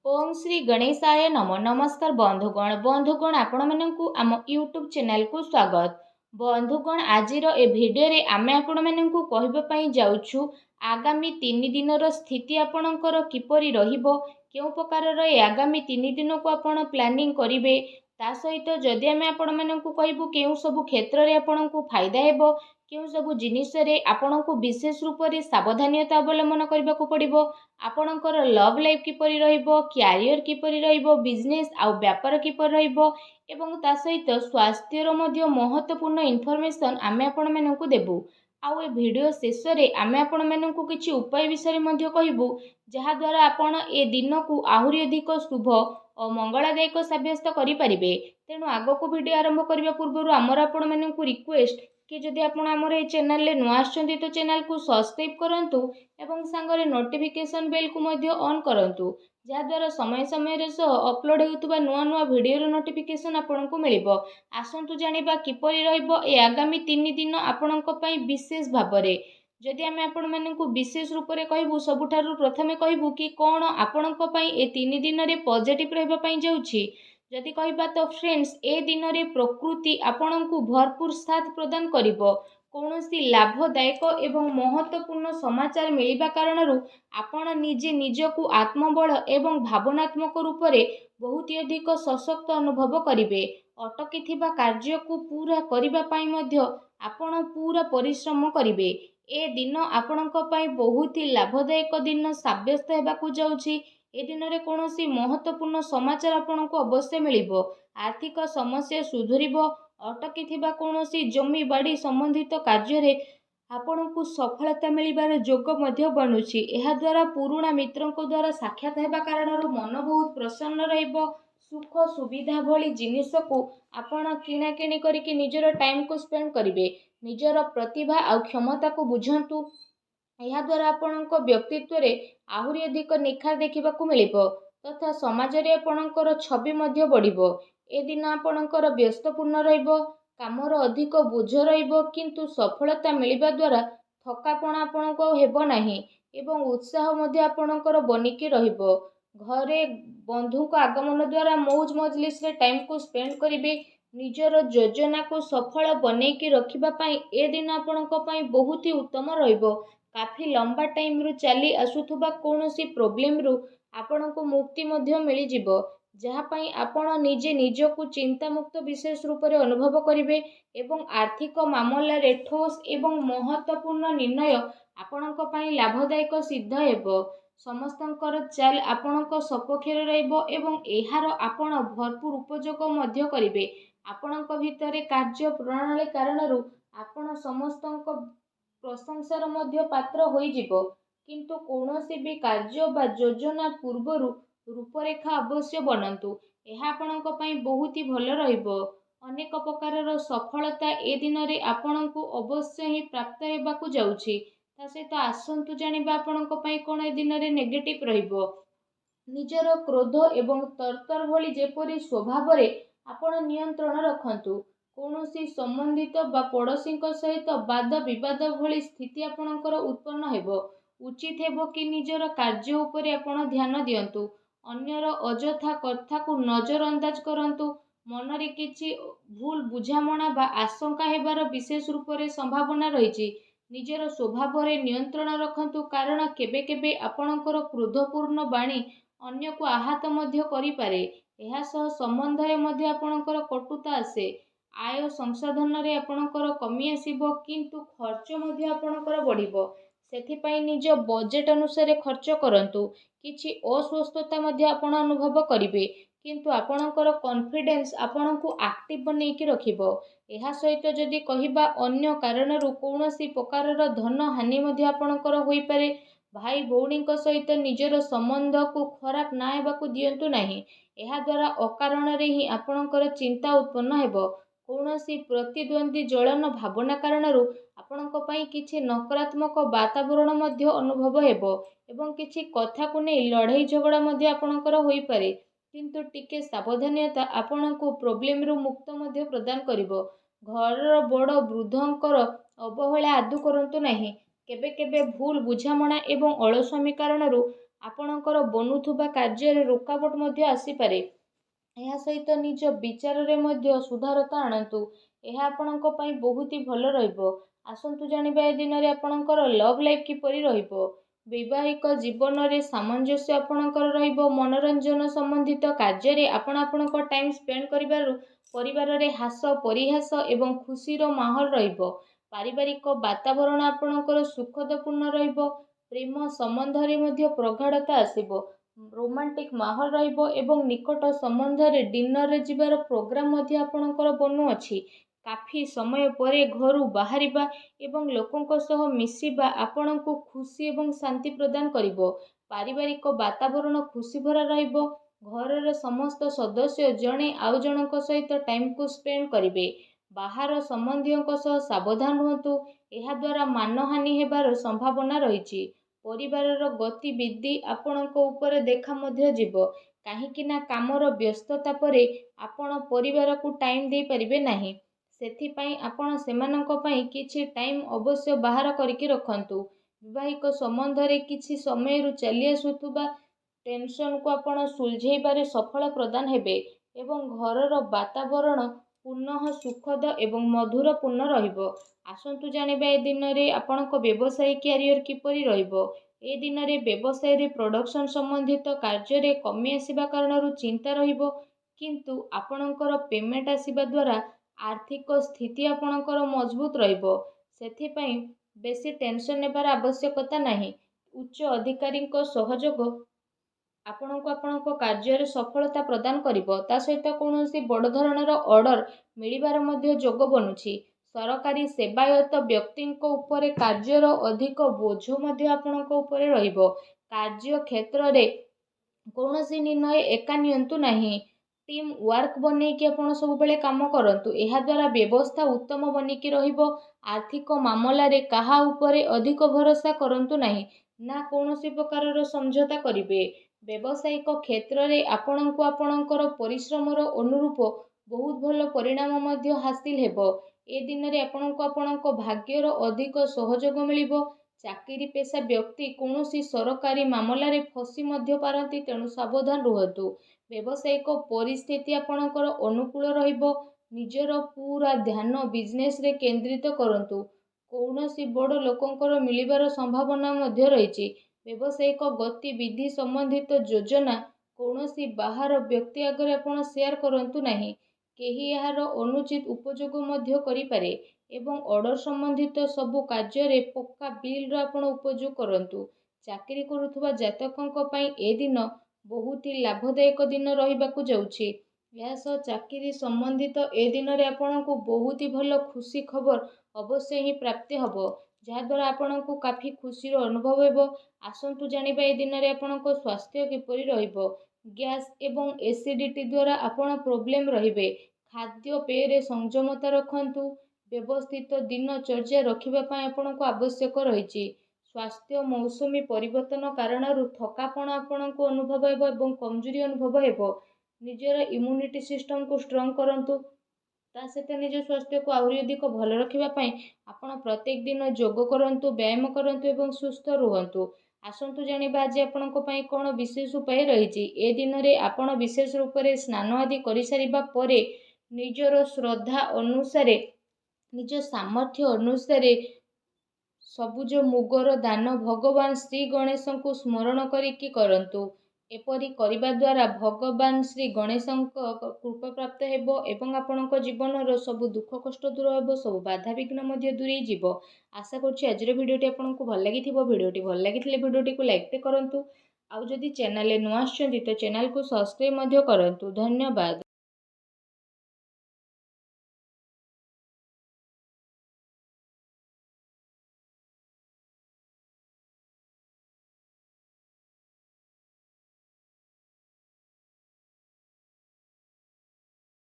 ओम श्री गणेशाय नम नमस्कार बंधुगण आपण मानकु आम यूट्यूब चैनल को स्वागत। बंधुगण आजिर ए भिडियो रे आमे आपण मानकु कहबा पई जाउछु आगामी 3 दिनर स्थिति आपणकर किपरि रहिबो, केउ प्रकार ए आगामी 3 दिन को आपण प्लानिंग करिवे, ता सहित जदि आमे आपण मानकु कहबु केउ सब क्षेत्र रे आपणकु फायदा हेबो, केउ सब जिनिस रे आपणकु विशेष रूप रे सावधानता अवलंबन करबाकू पड़िबो, आपणकर लव लाइफ किपरि रहिबो, क्यारियर किपरि रहिबो, बिजनेस आ व्यापार किपरि रहिबो एवं ता सहित स्वास्थ्यर मध्य महत्वपूर्ण इनफॉरमेशन आमे आपण मानकु देबु। आउ ए वीडियो शेष रे आमे आपण मानकु किछि उपाय विषय मध्य कहिबु, जहा द्वारा आपण ए दिन को आहुरी अधिक शुभ और मंगलदायक सब्यस्त करि परिबे। तेणु आगो को वीडियो आरंभ करबा पूर्व आमर आपण मानकु रिक्वेस्ट कि जदि आपण आमर ए चैनल ले नुआ आछंती तो चैनल को सब्सक्राइब करंतु एवं सांगरे नोटिफिकेशन बेल को मध्य ऑन करंतु, जहा द्वारा समय समय रे सो अपलोड हेउतबा नुआ नुआ वीडियो रो नोटिफिकेशन आपनकु मिलिबो। आसंतु जानिबा किपरि रहइबो ए आगामी 3 दिन आपनक पई विशेष भाबरे। जदि आमे आपण मानकु विशेष रूप रे कहबु, सबुठारु प्रथमे कहबु कि कोन आपनक पई ए 3 दिन रे पॉजिटिव रहबा पई जाउछि। जदि कहबा तो फ्रेंड्स, ए दिन रे प्रकृति आपनकु भरपूर साथ प्रदान करिबो। कौनसी लाभदायक एवं महत्वपूर्ण समाचार मिलिबा कारणरू आपण निजे निजकु आत्मबल एवं भावनात्मक रूप से बहुत अधिक सशक्त अनुभव करिवे। अटकी थिबा कार्य को पूरा करिबा पई मध्य आपण पूरा परिश्रम करिवे। ए दिन आपणक पई बहुत ही लाभदायक दिन साब्यस्त हेबाकू जाउछि। ए दिन रे कोनोसी महत्वपूर्ण समाचार आपणको अवश्य मिलिबो। आर्थिक समस्या सुधुरिबो। अटकी थिबा कोनोसी जमी बाड़ी संबंधित कार्य रे आपणको सफलता मिलिबार जोग मध्य बनुछि। एहा द्वारा पुराणा मित्रंको द्वारा साक्षात हेबा कारणरू मन बहुत प्रसन्न रहिबो। सुख सुविधा भली जिनिस को आपण किना किणी करिके निजर टाइम को स्पेंड करिवे। निजर प्रतिभा आ क्षमता को बुझंतु। यह द्वारा आपणक व्यक्तित्व रे आहुरी अधिक निखार देखिबाकू मिलिबो तथा समाज रे आपणकर छवि मध्य बढ़िबो। ए दिन आपणकर व्यस्तपूर्ण रहिबो, कामर अधिक बोझ रहिबो, किंतु सफलता मिलिबा द्वारा थकापण आपणको हेबो नाही एवं उत्साह मध्य आपणकर बनिकी रहिबो। घरे बंधु को आगमन द्वारा मौज मजलिस रे टाइम को स्पेंड करिवे। निजर योजना को सफल बनेकी रखिबा पई ए दिन आपणको पई बहुत ही उत्तम रहिबो। काफी लंबा टाइम रु चली आसुथुबा कोनोसी प्रॉब्लम रु आपणको मुक्ति मध्य मिली जिवो, जहा पई आपण निजे निजकु चिंता मुक्त विशेष रूप रे अनुभव करिवे एवं आर्थिक मामला रे ठोस एवं महत्वपूर्ण निर्णय आपणक पई लाभदायक सिद्ध हेबो। समस्तंकर चाल आपणक सपक्षरे रहइबो एवं एहार आपण भरपूर उपयोग मध्य करिवे। आपणक भितरे कार्य प्रणाली कारणरू आपण समस्तंक प्रशंसार मध्य पात्र होई जिवो, किंतु कौनसी भी कार्य बा योजना पूर्वरु रूपरेखा अवश्य बनंतु। एहा आपणक पई बहुत ही भल रहिबो। अनेक प्रकारर सफलता ए दिन रे आपणकु अवश्य ही प्राप्त हेबाकू जाउछि। ता सहित आसंतु जानिबा आपणक पई कोन ए दिन रे नेगेटिव रहिबो। निजर क्रोध एवं तरतर भली जेपरि स्वभाव रे आपण नियंत्रण रखंतु। कौनसी संबंधित बा पड़ोसी सहित वाद विवाद भली स्थिति आपणकर उत्पन्न हेबो। उचित हेबो कि निजर कार्य उपरे आपण ध्यान दियंतु। अन्यर अजथा कथा को नजर अंदाज करंतु। मन रे किछि भूल बुझामणा बा आशंका हेबार विशेष रूप रे संभावना रहिछि। निजर स्वभाव रे नियंत्रण रखंतु, कारण केबे केबे आपणकर क्रोधपूर्ण बाणी अन्य को आहत मध्य करि पारे। एहा सह संबंध रे मध्य आपणकर कटुता आसे। आय संसाधन रे आपणकर कमी आसीबो, किंतु खर्च मध्य आपणकर बढ़िबो। सेथिपाई निज बजेट अनुसार खर्च करंतु। किछि अस्वस्थता मध्य आपण अनुभव करिवे, किंतु आपणकर कॉन्फिडेंस आपणकु एक्टिव बनेकी रखिबो। एहा सहित जदि कहिबा अन्य कारणरू कौनसी प्रकारर धन हानि मध्य आपणकर होई पारे। भाई भौणी सहित निजर संबंध को खराब ना हेबाकू दियंतु नाही। एहा द्वारा अकारण रे ही आपणकर चिंता उत्पन्न हेबो। कौनसी प्रतिद्वंदी जलन भावना कारणरू आपणक पई किछि नकारात्मक वातावरण मध्य अनुभव हेबो एवं किछि कथा को नै लड़ाई झगड़ा मध्य आपणकर होई पारे, किंतु टिके सावधानता आपणको प्रॉब्लम रु मुक्त मध्य प्रदान करिवो। घरर बड़ वृद्धंकर अवहेला आदु करंतु नाही। केबे केबे भूल बुझामणा एवं अलस्वामी कारणरू ଆପଣଙ୍କର ବନୁଥିବା କାର୍ଯ୍ୟରେ ରୋକାବଟ ମଧ୍ୟ ଆସିପାରେ। ଏହା ସହିତ ନିଜ ବିଚାରରେ ମଧ୍ୟ ସୁଧାରତା ଆଣନ୍ତୁ। ଏହା ଆପଣଙ୍କ ପାଇଁ ବହୁତ ହି ଭଲ ରହିବ। ଆସନ୍ତୁ ଜାଣିବା ଏ ଦିନରେ ଆପଣଙ୍କର ଲଭ୍ ଲାଇଫ୍ କିପରି ରହିବ। ବୈବାହିକ ଜୀବନରେ ସାମଞ୍ଜସ୍ୟ ଆପଣଙ୍କର ରହିବ। ମନୋରଞ୍ଜନ ସମ୍ବନ୍ଧିତ କାର୍ଯ୍ୟରେ ଆପଣ ଆପଣଙ୍କ ଟାଇମ୍ ସ୍ପେଣ୍ଡ କରିବାରୁ ପରିବାରରେ ହାସ ପରିହାସ ଏବଂ ଖୁସିର ମାହୋଲ ରହିବ। ପାରିବାରିକ ବାତାବରଣ ଆପଣଙ୍କର ସୁଖଦପୂର୍ଣ୍ଣ ରହିବ। ପ୍ରେମ ସମ୍ବନ୍ଧରେ ମଧ୍ୟ ପ୍ରଗାଢ଼ତା ଆସିବ। ରୋମାଣ୍ଟିକ ମାହୋଲ ରହିବ ଏବଂ ନିକଟ ସମ୍ବନ୍ଧରେ ଡିନରରେ ଯିବାର ପ୍ରୋଗ୍ରାମ ମଧ୍ୟ ଆପଣଙ୍କର ବନୁଅଛି। କାଫି ସମୟ ପରେ ଘରୁ ବାହାରିବା ଏବଂ ଲୋକଙ୍କ ସହ ମିଶିବା ଆପଣଙ୍କୁ ଖୁସି ଏବଂ ଶାନ୍ତି ପ୍ରଦାନ କରିବ। ପାରିବାରିକ ବାତାବରଣ ଖୁସି ଭରା ରହିବ। ଘରର ସମସ୍ତ ସଦସ୍ୟ ଜଣେ ଆଉ ଜଣଙ୍କ ସହିତ ଟାଇମକୁ ସ୍ପେଣ୍ଡ କରିବେ। ବାହାର ସମ୍ବନ୍ଧୀୟଙ୍କ ସହ ସାବଧାନ ରୁହନ୍ତୁ। ଏହାଦ୍ୱାରା ମାନହାନି ହେବାର ସମ୍ଭାବନା ରହିଛି। ପରିବାରର ଗତିବିଧି ଆପଣଙ୍କ ଉପରେ ଦେଖା ମଧ୍ୟ ଯିବ। କାହିଁକି ନା କାମର ବ୍ୟସ୍ତତା ପରେ ଆପଣ ପରିବାରକୁ ଟାଇମ୍ ଦେଇପାରିବେ ନାହିଁ। ସେଥିପାଇଁ ଆପଣ ସେମାନଙ୍କ ପାଇଁ କିଛି ଟାଇମ୍ ଅବଶ୍ୟ ବାହାର କରିକି ରଖନ୍ତୁ। ବୈବାହିକ ସମ୍ବନ୍ଧରେ କିଛି ସମୟରୁ ଚାଲି ଆସୁଥିବା ଟେନସନକୁ ଆପଣ ସୁଲଝେଇବାରେ ସଫଳ ପ୍ରଦାନ ହେବେ ଏବଂ ଘରର ବାତାବରଣ ପୁନଃ ସୁଖଦ ଏବଂ ମଧୁରପୂର୍ଣ୍ଣ ରହିବ। ଆସନ୍ତୁ ଜାଣିବା ଏ ଦିନରେ ଆପଣଙ୍କ ବ୍ୟବସାୟିକ କ୍ୟାରିୟର କିପରି ରହିବ। ଏ ଦିନରେ ବ୍ୟବସାୟରେ ପ୍ରଡକ୍ସନ ସମ୍ବନ୍ଧିତ କାର୍ଯ୍ୟରେ କମି ଆସିବା କାରଣରୁ ଚିନ୍ତା ରହିବ, କିନ୍ତୁ ଆପଣଙ୍କର ପେମେଣ୍ଟ ଆସିବା ଦ୍ୱାରା ଆର୍ଥିକ ସ୍ଥିତି ଆପଣଙ୍କର ମଜବୁତ ରହିବ। ସେଥିପାଇଁ ବେଶୀ ଟେନସନ ନେବାର ଆବଶ୍ୟକତା ନାହିଁ। ଉଚ୍ଚ ଅଧିକାରୀଙ୍କ ସହଯୋଗ ଆପଣଙ୍କୁ ଆପଣଙ୍କ କାର୍ଯ୍ୟରେ ସଫଳତା ପ୍ରଦାନ କରିବ। ତା ସହିତ କୌଣସି ବଡ଼ ଧରଣର ଅର୍ଡର ମିଳିବାର ମଧ୍ୟ ଯୋଗ ବନୁଛି। ସରକାରୀ ସେବାୟତ ବ୍ୟକ୍ତିଙ୍କ ଉପରେ କାର୍ଯ୍ୟର ଅଧିକ ବୋଝ ମଧ୍ୟ ଆପଣଙ୍କ ଉପରେ ରହିବ। କାର୍ଯ୍ୟ କ୍ଷେତ୍ରରେ କୌଣସି ନିର୍ଣ୍ଣୟ ଏକା ନିଅନ୍ତୁ ନାହିଁ। ଟିମ୍ ୱାର୍କ ବନେଇକି ଆପଣ ସବୁବେଳେ କାମ କରନ୍ତୁ। ଏହାଦ୍ୱାରା ବ୍ୟବସ୍ଥା ଉତ୍ତମ ବନିକି ରହିବ। ଆର୍ଥିକ ମାମଲାରେ କାହା ଉପରେ ଅଧିକ ଭରସା କରନ୍ତୁ ନାହିଁ, ନା କୌଣସି ପ୍ରକାରର ସମଝୋତା କରିବେ। ବ୍ୟବସାୟିକ କ୍ଷେତ୍ରରେ ଆପଣଙ୍କୁ ଆପଣଙ୍କର ପରିଶ୍ରମର ଅନୁରୂପ ବହୁତ ଭଲ ପରିଣାମ ମଧ୍ୟ ହାସିଲ ହେବ। ଏ ଦିନରେ ଆପଣଙ୍କୁ ଆପଣଙ୍କ ଭାଗ୍ୟର ଅଧିକ ସହଯୋଗ ମିଳିବ। ଚାକିରି ପେଶା ବ୍ୟକ୍ତି କୌଣସି ସରକାରୀ ମାମଲାରେ ଫସି ମଧ୍ୟ ପାରନ୍ତି, ତେଣୁ ସାବଧାନ ରୁହନ୍ତୁ। ବ୍ୟବସାୟିକ ପରିସ୍ଥିତି ଆପଣଙ୍କର ଅନୁକୂଳ ରହିବ। ନିଜର ପୁରା ଧ୍ୟାନ ବିଜନେସରେ କେନ୍ଦ୍ରିତ କରନ୍ତୁ। କୌଣସି ବଡ଼ ଲୋକଙ୍କର ମିଳିବାର ସମ୍ଭାବନା ମଧ୍ୟ ରହିଛି। ବ୍ୟବସାୟିକ ଗତିବିଧି ସମ୍ବନ୍ଧିତ ଯୋଜନା କୌଣସି ବାହାର ବ୍ୟକ୍ତି ଆଗରେ ଆପଣ ସେୟାର କରନ୍ତୁ ନାହିଁ। କେହି ଏହାର ଅନୁଚିତ ଉପଯୋଗ ମଧ୍ୟ କରିପାରେ ଏବଂ ଅର୍ଡର ସମ୍ବନ୍ଧିତ ସବୁ କାର୍ଯ୍ୟରେ ପକ୍କା ବିଲ୍ର ଆପଣ ଉପଯୋଗ କରନ୍ତୁ। ଚାକିରି କରୁଥିବା ଜାତକଙ୍କ ପାଇଁ ଏ ଦିନ ବହୁତ ହି ଲାଭଦାୟକ ଦିନ ରହିବାକୁ ଯାଉଛି। ଏହା ସହ ଚାକିରି ସମ୍ବନ୍ଧିତ ଏ ଦିନରେ ଆପଣଙ୍କୁ ବହୁତ ହି ଭଲ ଖୁସି ଖବର ଅବଶ୍ୟ ହିଁ ପ୍ରାପ୍ତି ହେବ, ଯାହାଦ୍ୱାରା ଆପଣଙ୍କୁ କାଫି ଖୁସିର ଅନୁଭବ ହେବ। ଆସନ୍ତୁ ଜାଣିବା ଏ ଦିନରେ ଆପଣଙ୍କ ସ୍ୱାସ୍ଥ୍ୟ କିପରି ରହିବ। ଗ୍ୟାସ୍ ଏବଂ ଏସିଡିଟି ଦ୍ୱାରା ଆପଣ ପ୍ରୋବ୍ଲେମ ରହିବେ। ଖାଦ୍ୟପେୟରେ ସଂଯମତା ରଖନ୍ତୁ। ବ୍ୟବସ୍ଥିତ ଦିନଚର୍ଯ୍ୟା ରଖିବା ପାଇଁ ଆପଣଙ୍କୁ ଆବଶ୍ୟକ ରହିଛି। ସ୍ୱାସ୍ଥ୍ୟ ମୌସୁମୀ ପରିବର୍ତ୍ତନ କାରଣରୁ ଥକାପଣ ଆପଣଙ୍କୁ ଅନୁଭବ ହେବ ଏବଂ କମଜୋରି ଅନୁଭବ ହେବ। ନିଜର ଇମ୍ୟୁନିଟି ସିଷ୍ଟମକୁ ଷ୍ଟ୍ରଙ୍ଗ କରନ୍ତୁ। ତା ସହିତ ନିଜ ସ୍ୱାସ୍ଥ୍ୟକୁ ଆହୁରି ଅଧିକ ଭଲ ରଖିବା ପାଇଁ ଆପଣ ପ୍ରତ୍ୟେକ ଦିନ ଯୋଗ କରନ୍ତୁ, ବ୍ୟାୟାମ କରନ୍ତୁ ଏବଂ ସୁସ୍ଥ ରୁହନ୍ତୁ। ଆସନ୍ତୁ ଜାଣିବା ଆଜି ଆପଣଙ୍କ ପାଇଁ କ'ଣ ବିଶେଷ ଉପାୟ ରହିଛି। ଏ ଦିନରେ ଆପଣ ବିଶେଷ ରୂପରେ ସ୍ନାନ ଆଦି କରିସାରିବା ପରେ ନିଜର ଶ୍ରଦ୍ଧା ଅନୁସାରେ, ନିଜ ସାମର୍ଥ୍ୟ ଅନୁସାରେ ସବୁଜ ମୁଗର ଦାନ ଭଗବାନ ଶ୍ରୀ ଗଣେଶଙ୍କୁ ସ୍ମରଣ କରିକି କରନ୍ତୁ। ଏପରି କରିବା ଦ୍ୱାରା ଭଗବାନ ଶ୍ରୀ ଗଣେଶଙ୍କ କୃପା ପ୍ରାପ୍ତ ହେବ ଏବଂ ଆପଣଙ୍କ ଜୀବନର ସବୁ ଦୁଃଖ କଷ୍ଟ ଦୂର ହେବ, ସବୁ ବାଧାବିଘ୍ନ ମଧ୍ୟ ଦୂରେଇ ଯିବ। ଆଶା କରୁଛି ଆଜିର ଭିଡ଼ିଓଟି ଆପଣଙ୍କୁ ଭଲ ଲାଗିଥିବ। ଭିଡ଼ିଓଟି ଭଲ ଲାଗିଥିଲେ ଭିଡ଼ିଓଟିକୁ ଲାଇକ୍ କରନ୍ତୁ। ଆଉ ଯଦି ଚ୍ୟାନେଲରେ ନୂଆ ଆସିଛନ୍ତି ତ ଚ୍ୟାନେଲକୁ ସବସ୍କ୍ରାଇବ୍ ମଧ୍ୟ କରନ୍ତୁ। ଧନ୍ୟବାଦ।